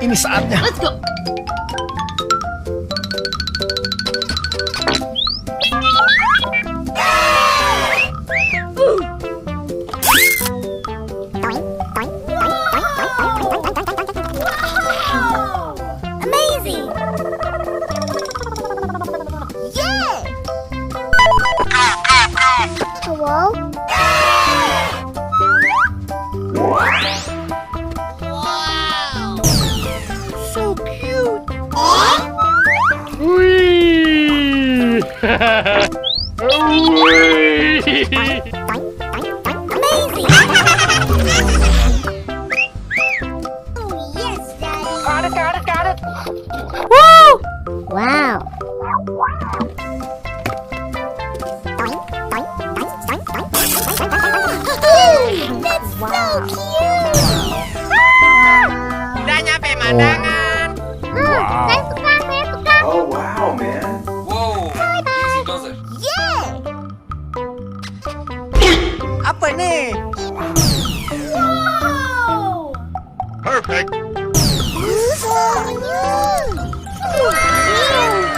Ini saatnya. Let's go. Amazing! Yeah! Hello? Wow! So cute! Whee! Whee! Amazing! Oh, yes, Daddy! Got it. Wow! That's so cute! Udah nyampe mandangan. Saya suka. Oh wow, man. Wow, easy does it. Yeah! Apa nih? Wow! Perfect.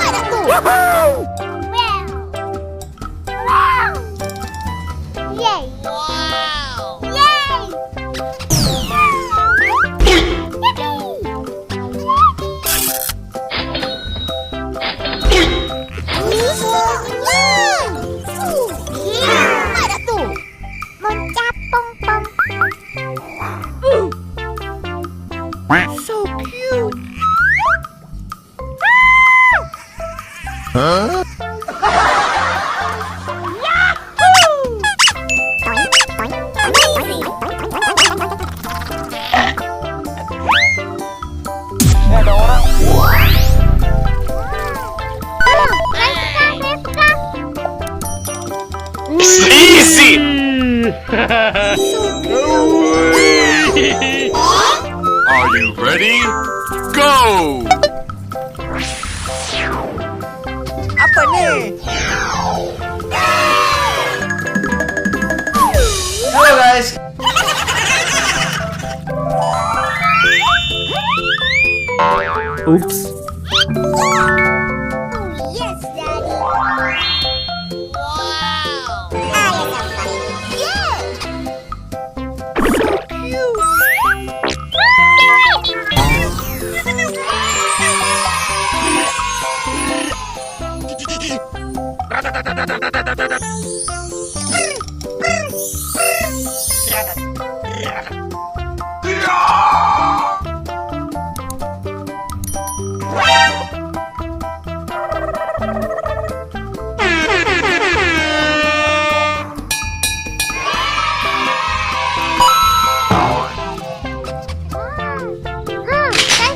Ada tuh. Wow! Yay! Wow! Yay! Ada tuh. Mencapong-pong. So cute. Huh? Easy! Are you ready? Go! Apa nih? Hello guys. Oops. Yes, Daddy. Wow. Yeah.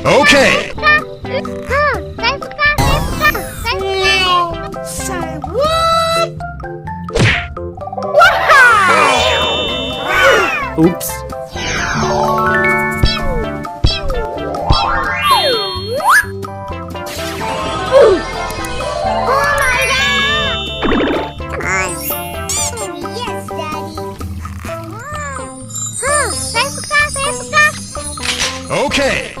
Okay. Say what? Oops. Okay.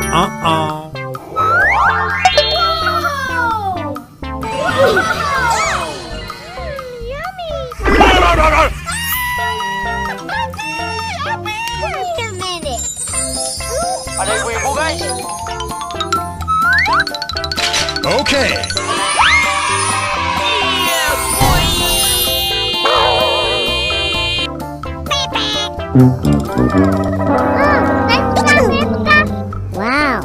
Uh-oh. Ada ibu-ibu guys. Okay. Wow.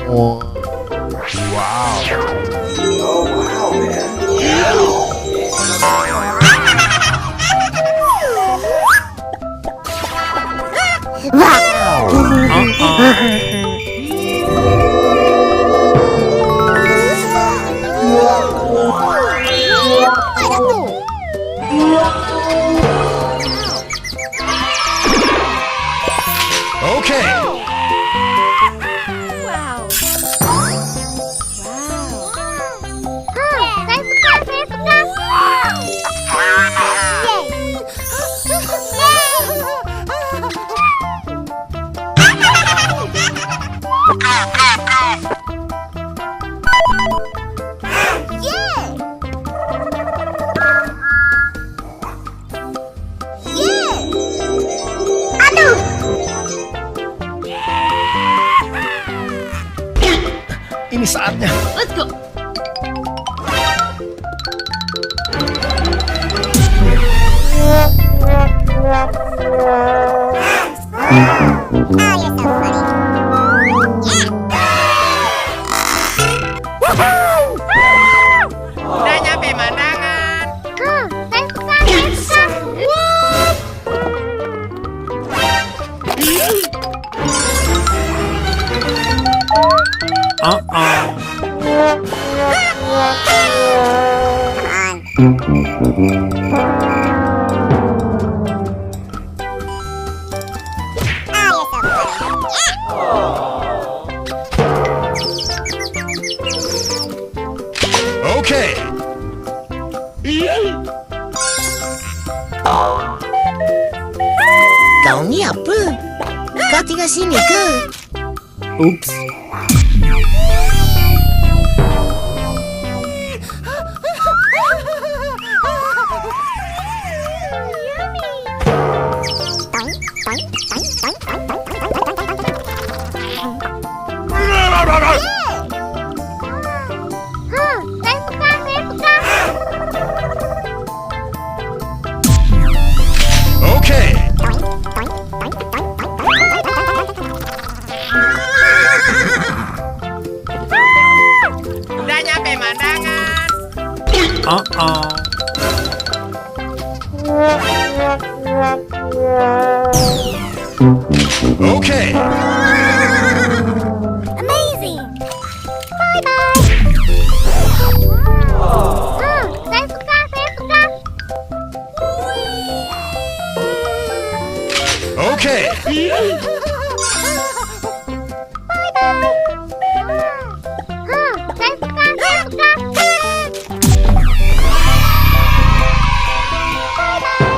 Wow. Oh wow, man. Okay. Wow. Saya suka. Ini saatnya. Let's go. Udah nyampe mandangan. Saya suka. Okay. Kau ni apa? Kau tinggal sini ke? Oops. Okay. Udah nyampe mandangan. Okay. Amazing. Bye-bye. Saya suka. Okay.